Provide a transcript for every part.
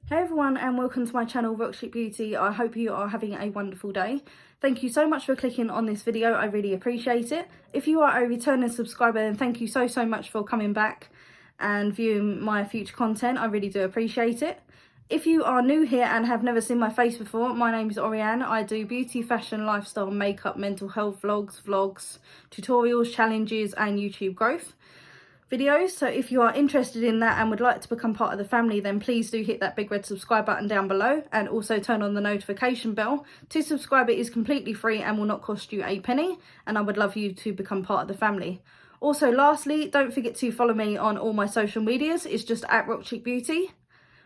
Hey everyone, and welcome to my channel Rockship Beauty. I hope you are having a wonderful day. Thank you so much for clicking on this video. I really appreciate it. If you are a returning subscriber, then thank you so much for coming back and viewing my future content. I really do appreciate it. If you are new here and have never seen my face before, my name is Orianne. I do beauty, fashion, lifestyle, makeup, mental health vlogs, tutorials, challenges and YouTube growth videos. So if you are interested in that and would like to become part of the family, then please do hit that big red subscribe button down below and also turn on the notification bell. To subscribe, it is completely free and will not cost you a penny, and I would love you to become part of the family. Also, lastly, don't forget to follow me on all my social medias. It's just at Rockship Beauty,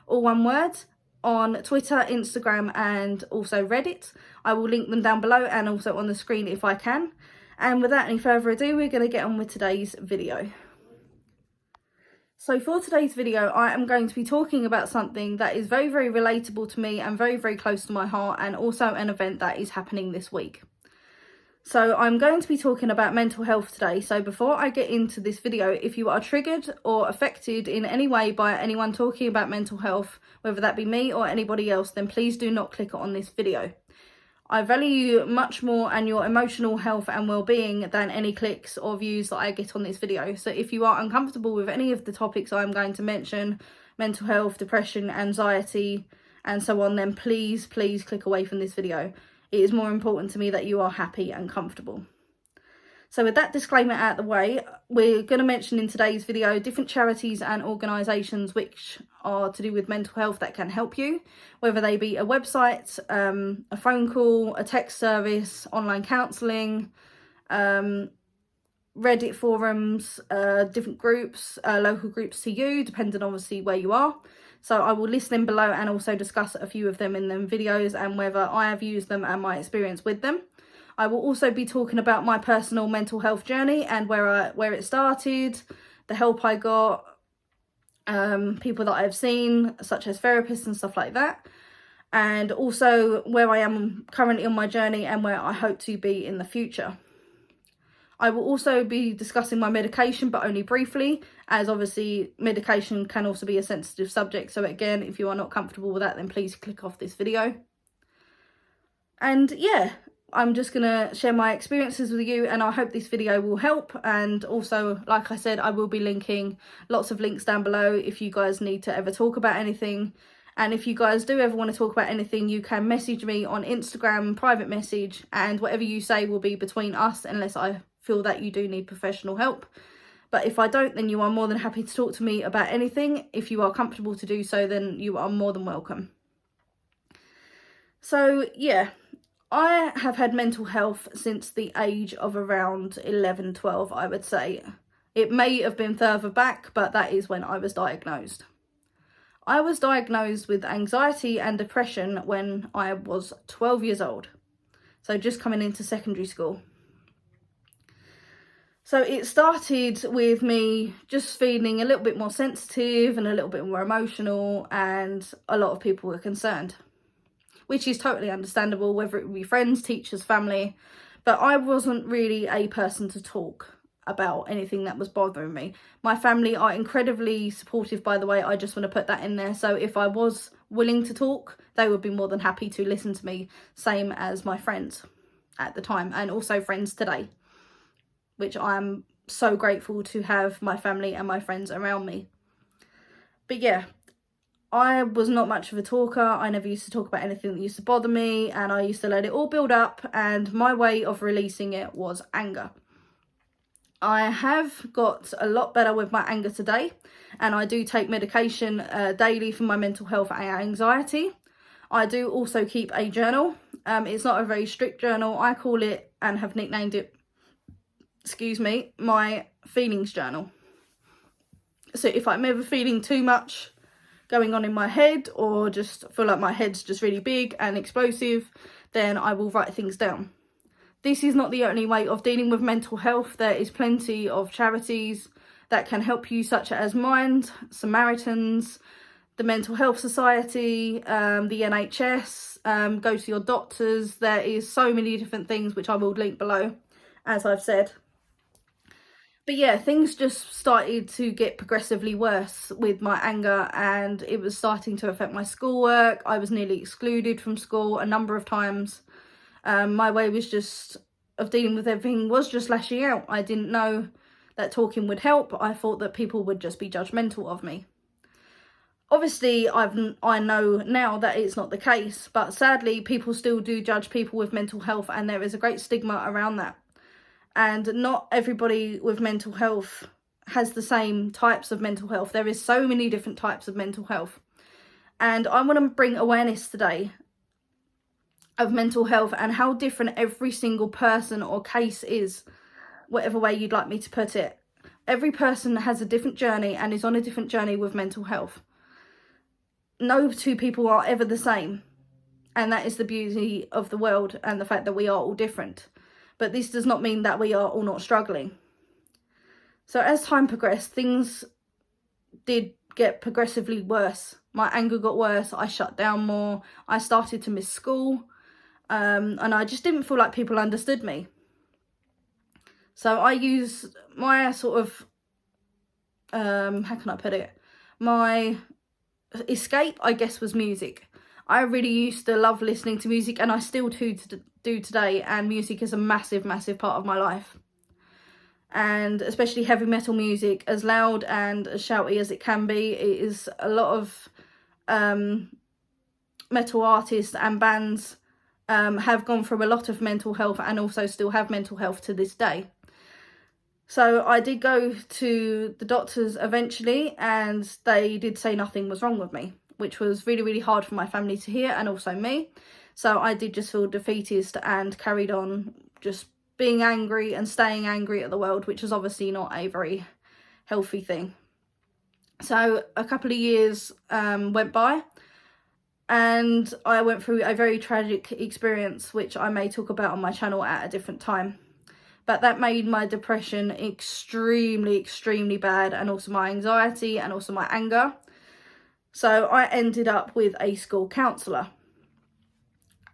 all one word, on Twitter, Instagram and also Reddit. I will link them down below and also on the screen if I can. And without any further ado, we're going to get on with today's video. So for today's video, I am going to be talking about something that is very relatable to me and very close to my heart, and also an event that is happening this week. So I'm going to be talking about mental health today. So before I get into this video, if you are triggered or affected in any way by anyone talking about mental health, whether that be me or anybody else, then please do not click on this video. I value you much more and your emotional health and well-being than any clicks or views that I get on this video. So if you are uncomfortable with any of the topics I'm going to mention, mental health, depression, anxiety, and so on, then please click away from this video. It is more important to me that you are happy and comfortable. So with that disclaimer out of the way, we're going to mention in today's video different charities and organisations which are to do with mental health that can help you, whether they be a website, a phone call, a text service, online counselling, Reddit forums, different groups, local groups to you, depending obviously where you are. So I will list them below and also discuss a few of them in them videos and whether I have used them and my experience with them. I will also be talking about my personal mental health journey and where it started, the help I got, people that I've seen, such as therapists and stuff like that, and also where I am currently on my journey and where I hope to be in the future. I will also be discussing my medication, but only briefly, as obviously medication can also be a sensitive subject. So again, if you are not comfortable with that, then please click off this video. And yeah, I'm just going to share my experiences with you, and I hope this video will help. And also, like I said, I will be linking lots of links down below if you guys need to ever talk about anything. And if you guys do ever want to talk about anything, you can message me on Instagram, private message, and whatever you say will be between us unless I feel that you do need professional help. But if I don't, then you are more than happy to talk to me about anything. If you are comfortable to do so, then you are more than welcome. So yeah, I have had mental health since the age of around 11, 12, I would say. It may have been further back, but that is when I was diagnosed. I was diagnosed with anxiety and depression when I was 12 years old. So just coming into secondary school. So it started with me just feeling a little bit more sensitive and a little bit more emotional, and a lot of people were concerned, which is totally understandable, whether it be friends, teachers, family. But I wasn't really a person to talk about anything that was bothering me. My family are incredibly supportive, by the way. I just want to put that in there. So if I was willing to talk, they would be more than happy to listen to me, same as my friends at the time, and also friends today, which I'm so grateful to have my family and my friends around me. But yeah, I was not much of a talker. I never used to talk about anything that used to bother me, and I used to let it all build up, and my way of releasing it was anger. I have got a lot better with my anger today, and I do take medication daily for my mental health and anxiety. I do also keep a journal. It's not a very strict journal. I call it, and have nicknamed it, my feelings journal. So if I'm ever feeling too much going on in my head, or just feel like my head's just really big and explosive, then I will write things down. This is not the only way of dealing with mental health. There is plenty of charities that can help you, such as Mind, Samaritans, the Mental Health Society, the NHS, go to your doctors. There is so many different things which I will link below, as I've said. But yeah, things just started to get progressively worse with my anger, and it was starting to affect my schoolwork. I was nearly excluded from school a number of times. My way was just of dealing with everything was just lashing out. I didn't know that talking would help. I thought that people would just be judgmental of me. Obviously, I know now that it's not the case, but sadly, people still do judge people with mental health, and there is a great stigma around that. And not everybody with mental health has the same types of mental health. There is so many different types of mental health. And I want to bring awareness today of mental health and how different every single person or case is, whatever way you'd like me to put it. Every person has a different journey and is on a different journey with mental health. No two people are ever the same. And that is the beauty of the world and the fact that we are all different. But this does not mean that we are all not struggling. So as time progressed, things did get progressively worse. My anger got worse. I shut down more. I started to miss school. And I just didn't feel like people understood me. So I used my sort of, how can I put it? My escape, I guess, was music. I really used to love listening to music, and I still do today, and music is a massive, massive part of my life. And especially heavy metal music, as loud and as shouty as it can be, it is a lot of metal artists and bands have gone through a lot of mental health and also still have mental health to this day. So I did go to the doctors eventually, and they did say nothing was wrong with me, which was really, really hard for my family to hear, and also me. So I did just feel defeatist and carried on just being angry and staying angry at the world, which is obviously not a very healthy thing. So a couple of years went by, and I went through a very tragic experience, which I may talk about on my channel at a different time. But that made my depression extremely, extremely bad, and also my anxiety and also my anger. So I ended up with a school counsellor,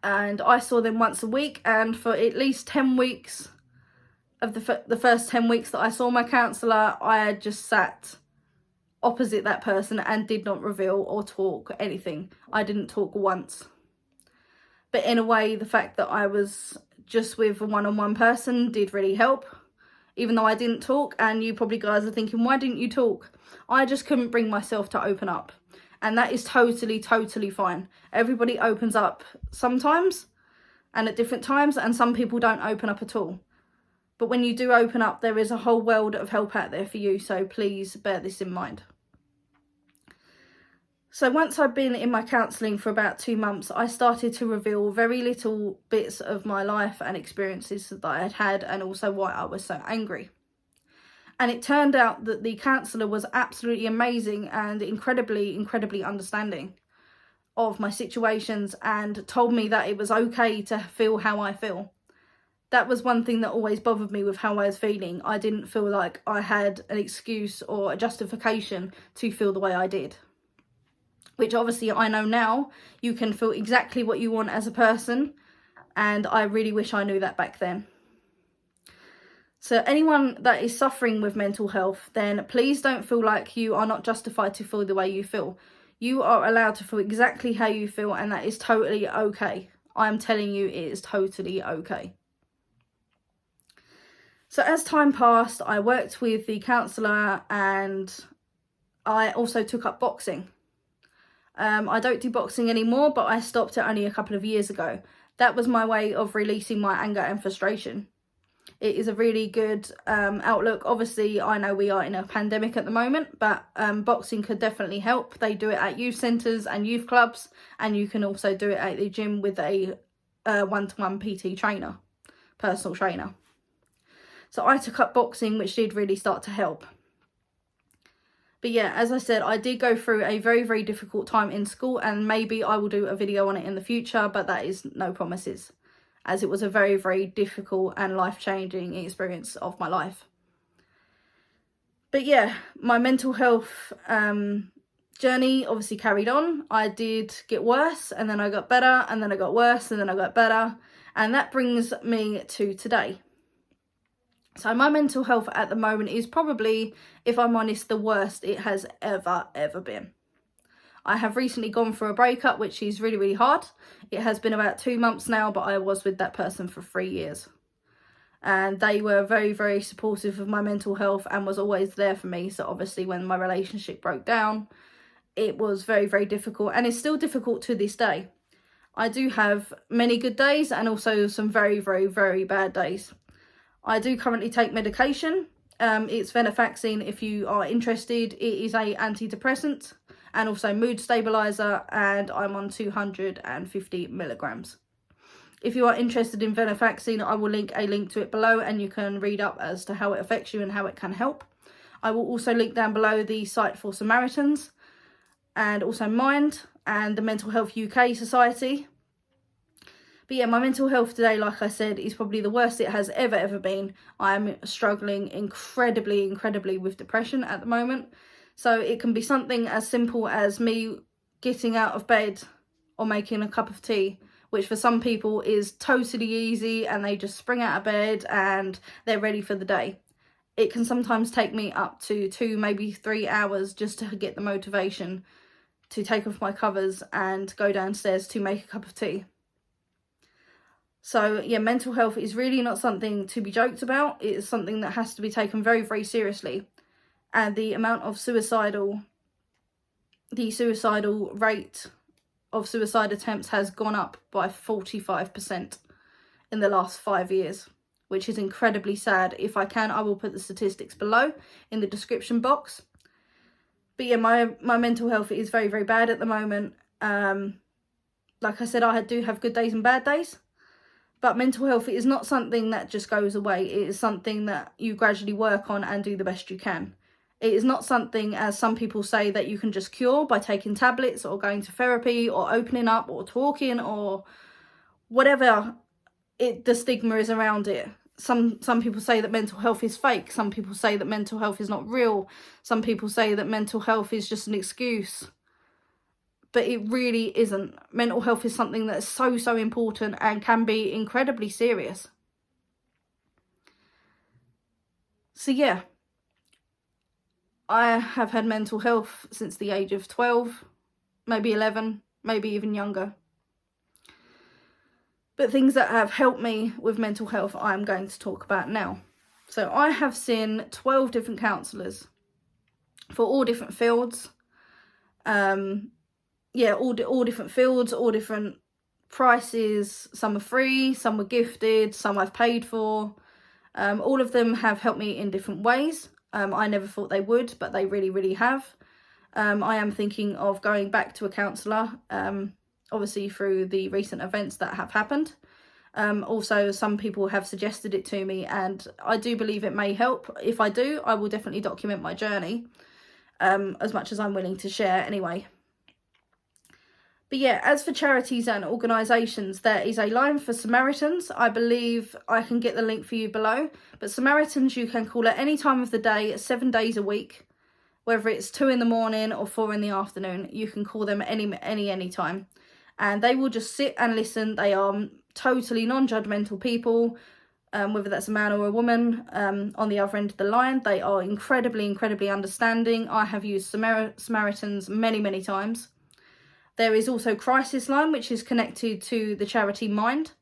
and I saw them once a week, and for at least 10 weeks of the first 10 weeks that I saw my counsellor, I had just sat opposite that person and did not reveal or talk anything. I didn't talk once. But in a way, the fact that I was just with a one-on-one person did really help, even though I didn't talk. And you probably guys are thinking, why didn't you talk? I just couldn't bring myself to open up. And that is totally, totally fine. Everybody opens up sometimes and at different times, and some people don't open up at all. But when you do open up, there is a whole world of help out there for you. So please bear this in mind. So once I'd been in my counselling for about 2 months, I started to reveal very little bits of my life and experiences that I had had, and also why I was so angry. And it turned out that the counsellor was absolutely amazing and incredibly, incredibly understanding of my situations, and told me that it was okay to feel how I feel. That was one thing that always bothered me with how I was feeling. I didn't feel like I had an excuse or a justification to feel the way I did. Which obviously I know now, you can feel exactly what you want as a person, and I really wish I knew that back then. So anyone that is suffering with mental health, then please don't feel like you are not justified to feel the way you feel. You are allowed to feel exactly how you feel, and that is totally okay. I'm telling you, it is totally okay. So as time passed, I worked with the counsellor, and I also took up boxing. I don't do boxing anymore, but I stopped it only a couple of years ago. That was my way of releasing my anger and frustration. It is a really good outlook. Obviously, I know we are in a pandemic at the moment, but boxing could definitely help. They do it at youth centres and youth clubs, and you can also do it at the gym with a one-to-one PT trainer, personal trainer. So I took up boxing, which did really start to help. But yeah, as I said, I did go through a very, very difficult time in school, and maybe I will do a video on it in the future, but that is no promises, as it was a very, very difficult and life-changing experience of my life. But yeah, my mental health journey obviously carried on. I did get worse, and then I got better, and then I got worse, and then I got better. And that brings me to today. So my mental health at the moment is probably, if I'm honest, the worst it has ever been. I have recently gone through a breakup, which is really, really hard. It has been about 2 months now, but I was with that person for 3 years. And they were very, very supportive of my mental health and was always there for me. So obviously when my relationship broke down, it was very, very difficult, and it's still difficult to this day. I do have many good days and also some very, very, very bad days. I do currently take medication. It's venlafaxine if you are interested. It is a antidepressant and also mood stabilizer, and I'm on 250 milligrams. If you are interested in venlafaxine, I will link a link to it below, and you can read up as to how it affects you and how it can help. I will also link down below the site for Samaritans, and also Mind and the Mental Health UK Society. But yeah, my mental health today, like I said, is probably the worst it has ever been. I'm struggling incredibly with depression at the moment. So it can be something as simple as me getting out of bed or making a cup of tea, which for some people is totally easy and they just spring out of bed and they're ready for the day. It can sometimes take me up to 2, maybe 3 hours just to get the motivation to take off my covers and go downstairs to make a cup of tea. So yeah, mental health is really not something to be joked about. It is something that has to be taken very, very seriously. And the amount of suicidal rate of suicide attempts has gone up by 45% in the last 5 years, which is incredibly sad. If I can, I will put the statistics below in the description box. But yeah, my mental health is very, very bad at the moment. Like I said, I do have good days and bad days. But mental health is not something that just goes away. It is something that you gradually work on and do the best you can. It is not something, as some people say, that you can just cure by taking tablets or going to therapy or opening up or talking or whatever the stigma is around it. Some people say that mental health is fake. Some people say that mental health is not real. Some people say that mental health is just an excuse. But it really isn't. Mental health is something that's so important and can be incredibly serious. So yeah, I have had mental health since the age of 12, maybe 11, maybe even younger. But things that have helped me with mental health, I'm going to talk about now. So I have seen 12 different counsellors for all different fields. All different fields, all different prices. Some are free, some were gifted, some I've paid for. All of them have helped me in different ways. I never thought they would, but they really have. I am thinking of going back to a counsellor, obviously through the recent events that have happened. Also, some people have suggested it to me, and I do believe it may help. If I do, I will definitely document my journey, as much as I'm willing to share anyway. But yeah, as for charities and organisations, there is a line for Samaritans. I believe I can get the link for you below. But Samaritans, you can call at any time of the day, 7 days a week. Whether it's 2 in the morning or 4 in the afternoon, you can call them any time. And they will just sit and listen. They are totally non-judgmental people, whether that's a man or a woman on the other end of the line. They are incredibly understanding. I have used Samaritans many times. There is also Crisis Line, which is connected to the charity Mind.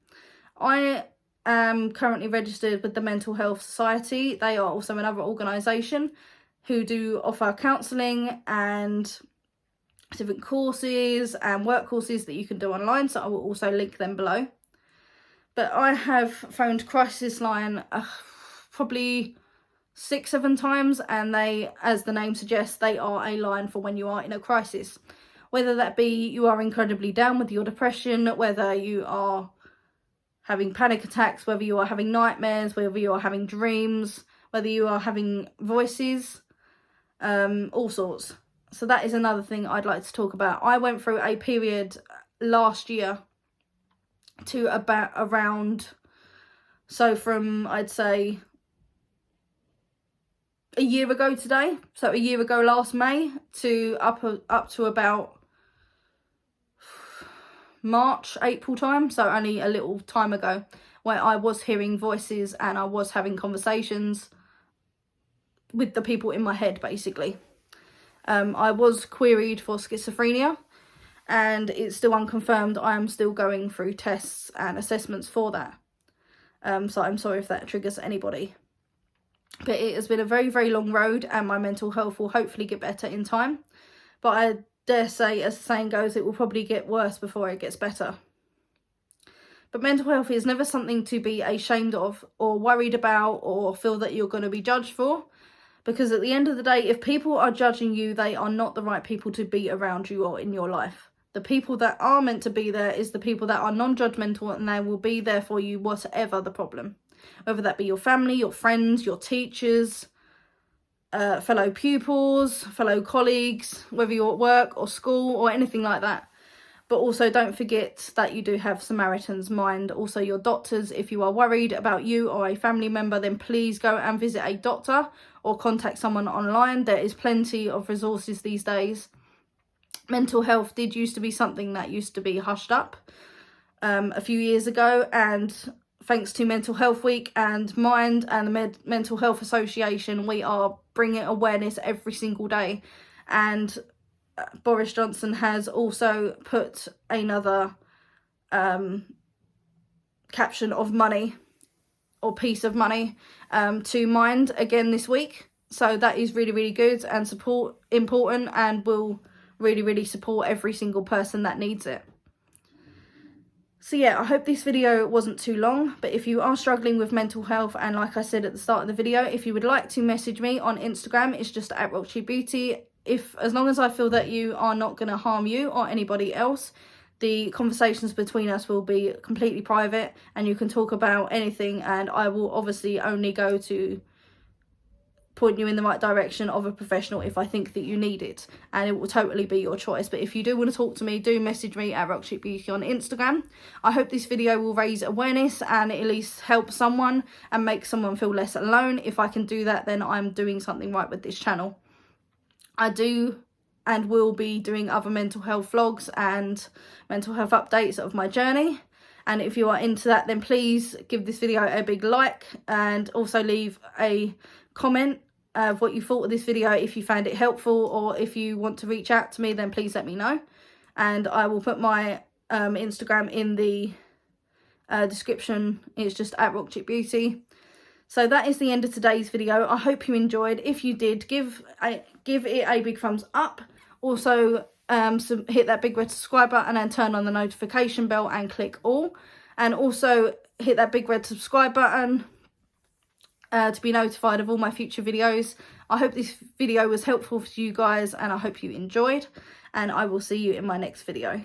I am currently registered with the Mental Health Society. They are also another organisation who do offer counselling and different courses and work courses that you can do online, so I will also link them below. But I have phoned Crisis Line probably 6-7 times, and they, as the name suggests, they are a line for when you are in a crisis. Whether that be you are incredibly down with your depression, whether you are having panic attacks, whether you are having nightmares, whether you are having dreams, whether you are having voices, all sorts. So that is another thing I'd like to talk about. I went through a period last year to about around, so from, I'd say, a year ago today, so a year ago last May, to up to about March, April time, so only a little time ago, where I was hearing voices and I was having conversations with the people in my head, basically. I was queried for schizophrenia, and it's still unconfirmed. I am still going through tests and assessments for that. So I'm sorry if that triggers anybody. But it has been a very, very long road, and my mental health will hopefully get better in time. But I dare say, as the saying goes, it will probably get worse before it gets better. But mental health is never something to be ashamed of or worried about or feel that you're going to be judged for. Because at the end of the day, if people are judging you, they are not the right people to be around you or in your life. The people that are meant to be there is the people that are non-judgmental, and they will be there for you whatever the problem. Whether that be your family, your friends, your teachers, fellow pupils, fellow colleagues, whether you're at work or school or anything like that. But also don't forget that you do have Samaritan's mind, also your doctors. If you are worried about you or a family member, then please go and visit a doctor or contact someone online. There is plenty of resources these days. Mental health did used to be something that used to be hushed up a few years ago, and thanks to Mental Health Week and Mind and the Mental Health Association, we are bringing awareness every single day. And Boris Johnson has also put another caption of money or piece of money to Mind again this week. So that is really, really good and important, and will really, really support every single person that needs it. So yeah, I hope this video wasn't too long, but if you are struggling with mental health, and like I said at the start of the video, if you would like to message me on Instagram, it's just @RockSheepBeauty. As long as I feel that you are not going to harm you or anybody else, the conversations between us will be completely private, and you can talk about anything, and I will obviously only go to point you in the right direction of a professional if I think that you need it, and it will totally be your choice. But if you do want to talk to me, do message me @RockSheepBeauty on Instagram. I hope this video will raise awareness and at least help someone and make someone feel less alone. If I can do that, then I'm doing something right with this channel. I do and will be doing other mental health vlogs and mental health updates of my journey. And if you are into that, then please give this video a big like, and also leave a comment of what you thought of this video. If you found it helpful, or if you want to reach out to me, then please let me know. And I will put my Instagram in the description. It's just @RockSheepBeauty. So that is the end of today's video. I hope you enjoyed. If you did, give it a big thumbs up. Also, hit that big red subscribe button and turn on the notification bell and click all. And also hit that big red subscribe button to be notified of all my future videos. I hope this video was helpful for you guys, and I hope you enjoyed. And I will see you in my next video.